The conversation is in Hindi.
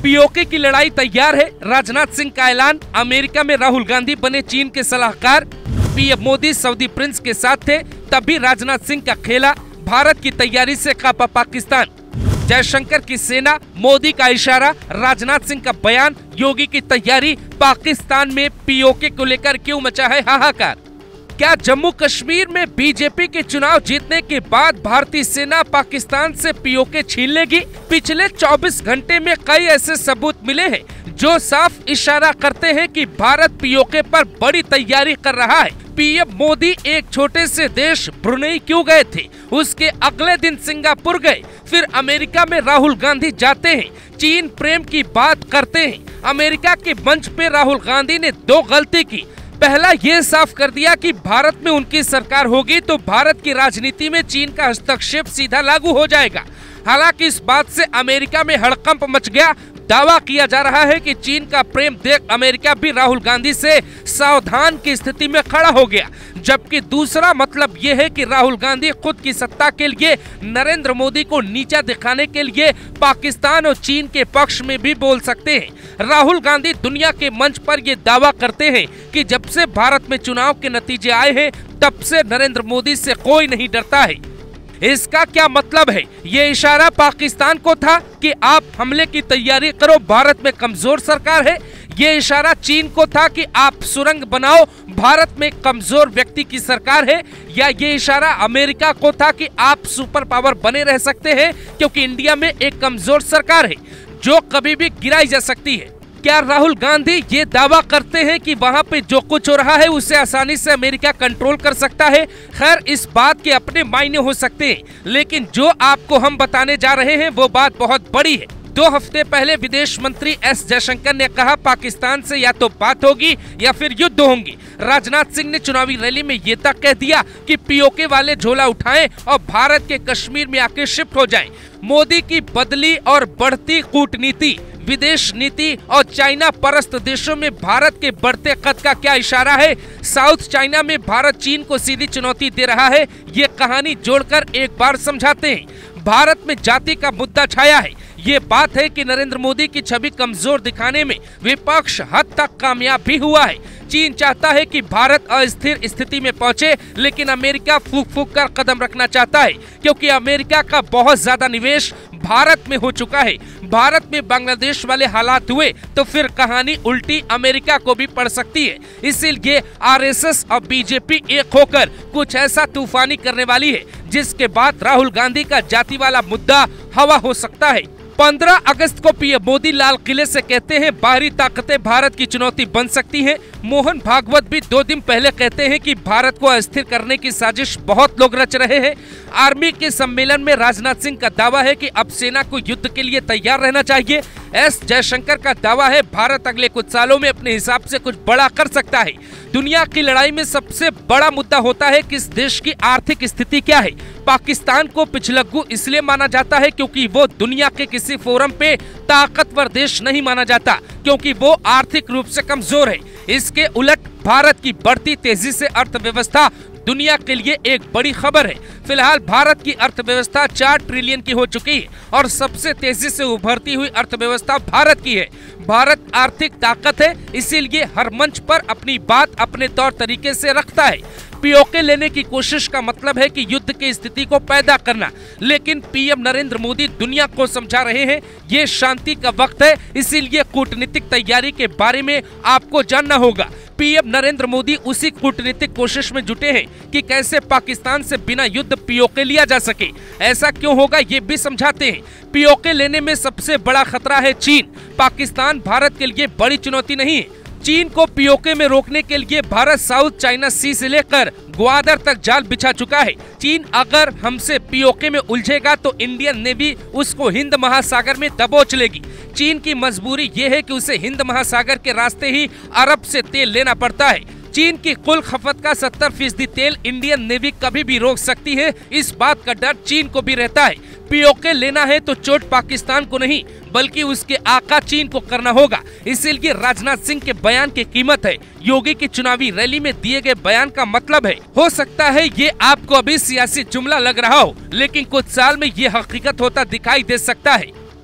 पीओके की लड़ाई तैयार है, राजनाथ सिंह का ऐलान। अमेरिका में राहुल गांधी बने चीन के सलाहकार। पीएम मोदी सऊदी प्रिंस के साथ थे, तभी राजनाथ सिंह का खेला। भारत की तैयारी से कांपा पाकिस्तान। जयशंकर की सेना, मोदी का इशारा, राजनाथ सिंह का बयान, योगी की तैयारी। पाकिस्तान में पीओके को लेकर क्यों मचा है हाहाकार? क्या जम्मू कश्मीर में बीजेपी के चुनाव जीतने के बाद भारतीय सेना पाकिस्तान से पीओके छीन लेगी? पिछले 24 घंटे में कई ऐसे सबूत मिले हैं जो साफ इशारा करते हैं कि भारत पीओके पर बड़ी तैयारी कर रहा है। पीएम मोदी एक छोटे से देश ब्रुनेई क्यों गए थे? उसके अगले दिन सिंगापुर गए, फिर अमेरिका में राहुल गांधी जाते हैं, चीन प्रेम की बात करते हैं। अमेरिका के मंच पे राहुल गांधी ने 2 गलती की। पहला ये साफ कर दिया कि भारत में उनकी सरकार होगी तो भारत की राजनीति में चीन का हस्तक्षेप सीधा लागू हो जाएगा। हालांकि इस बात से अमेरिका में हड़कंप मच गया। दावा किया जा रहा है कि चीन का प्रेम देख अमेरिका भी राहुल गांधी से सावधान की स्थिति में खड़ा हो गया। जबकि दूसरा मतलब ये है कि राहुल गांधी खुद की सत्ता के लिए नरेंद्र मोदी को नीचा दिखाने के लिए पाकिस्तान और चीन के पक्ष में भी बोल सकते हैं। राहुल गांधी दुनिया के मंच पर ये दावा करते हैं कि जब से भारत में चुनाव के नतीजे आए हैं तब से नरेंद्र मोदी से कोई नहीं डरता है। इसका क्या मतलब है? ये इशारा पाकिस्तान को था कि आप हमले की तैयारी करो, भारत में कमजोर सरकार है। ये इशारा चीन को था कि आप सुरंग बनाओ, भारत में कमजोर व्यक्ति की सरकार है। या ये इशारा अमेरिका को था कि आप सुपर पावर बने रह सकते हैं क्योंकि इंडिया में एक कमजोर सरकार है जो कभी भी गिराई जा सकती है। क्या राहुल गांधी ये दावा करते हैं कि वहां पे जो कुछ हो रहा है उसे आसानी से अमेरिका कंट्रोल कर सकता है? खैर, इस बात के अपने मायने हो सकते हैं, लेकिन जो आपको हम बताने जा रहे हैं वो बात बहुत बड़ी है। 2 हफ्ते पहले विदेश मंत्री एस जयशंकर ने कहा पाकिस्तान से या तो बात होगी या फिर युद्ध होंगे। राजनाथ सिंह ने चुनावी रैली में ये तक कह दिया कि पीओके वाले झोला उठाएं और भारत के कश्मीर में आके शिफ्ट हो जाएं। मोदी की बदली और बढ़ती कूटनीति, विदेश नीति और चाइना परस्त देशों में भारत के बढ़ते कद का क्या इशारा है? साउथ चाइना में भारत चीन को सीधी चुनौती दे रहा है। ये कहानी जोड़कर एक बार समझाते हैं। भारत में जाति का मुद्दा छाया है। ये बात है कि नरेंद्र मोदी की छवि कमजोर दिखाने में विपक्ष हद तक कामयाब भी हुआ है। चीन चाहता है कि भारत अस्थिर स्थिति में पहुंचे, लेकिन अमेरिका फूक फूक कर कदम रखना चाहता है क्योंकि अमेरिका का बहुत ज्यादा निवेश भारत में हो चुका है। भारत में बांग्लादेश वाले हालात हुए तो फिर कहानी उल्टी अमेरिका को भी पड़ सकती है। इसीलिए आरएसएस और बीजेपी एक होकर कुछ ऐसा तूफानी करने वाली है जिसके बाद राहुल गांधी का जाति वाला मुद्दा हवा हो सकता है। 15 अगस्त को पीएम मोदी लाल किले से कहते हैं बाहरी ताकतें भारत की चुनौती बन सकती हैं। मोहन भागवत भी 2 दिन पहले कहते हैं कि भारत को अस्थिर करने की साजिश बहुत लोग रच रहे हैं। आर्मी के सम्मेलन में राजनाथ सिंह का दावा है कि अब सेना को युद्ध के लिए तैयार रहना चाहिए। एस जयशंकर का दावा है भारत अगले कुछ सालों में अपने हिसाब से कुछ बड़ा कर सकता है। दुनिया की लड़ाई में सबसे बड़ा मुद्दा होता है किस देश की आर्थिक स्थिति क्या है। पाकिस्तान को पिछलग्गू इसलिए माना जाता है क्योंकि वो दुनिया के किसी फोरम पे ताकतवर देश नहीं माना जाता क्योंकि वो आर्थिक रूप से कमजोर है। इसके उलट भारत की बढ़ती तेजी से अर्थव्यवस्था दुनिया के लिए एक बड़ी खबर है। फिलहाल भारत की अर्थव्यवस्था 4 ट्रिलियन की हो चुकी है और सबसे तेजी से उभरती हुई अर्थव्यवस्था भारत की है। भारत आर्थिक ताकत है, इसीलिए हर मंच पर अपनी बात अपने तौर तरीके से रखता है। पीओके लेने की कोशिश का मतलब है कि युद्ध की स्थिति को पैदा करना, लेकिन पीएम नरेंद्र मोदी दुनिया को समझा रहे हैं ये शांति का वक्त है, इसीलिए कूटनीतिक तैयारी के बारे में आपको जानना होगा। पीएम नरेंद्र मोदी उसी कूटनीतिक कोशिश में जुटे हैं कि कैसे पाकिस्तान से बिना युद्ध पीओके लिया जा सके। ऐसा क्यों होगा ये भी समझाते हैं। पीओके लेने में सबसे बड़ा खतरा है चीन। पाकिस्तान भारत के लिए बड़ी चुनौती नहीं है। चीन को पीओके में रोकने के लिए भारत साउथ चाइना सी से लेकर ग्वादर तक जाल बिछा चुका है। चीन अगर हमसे पीओके में उलझेगा तो इंडियन नेवी उसको हिंद महासागर में दबोच लेगी। चीन की मजबूरी ये है कि उसे हिंद महासागर के रास्ते ही अरब से तेल लेना पड़ता है। चीन की कुल खपत का 70% तेल इंडियन नेवी कभी भी रोक सकती है। इस बात का डर चीन को भी रहता है। पीओके लेना है तो चोट पाकिस्तान को नहीं बल्कि उसके आका चीन को करना होगा। इसीलिए राजनाथ सिंह के बयान की कीमत है। योगी की चुनावी रैली में दिए गए बयान का मतलब है। हो सकता है ये आपको अभी सियासी जुमला लग रहा हो, लेकिन कुछ साल में ये हकीकत होता दिखाई दे सकता है।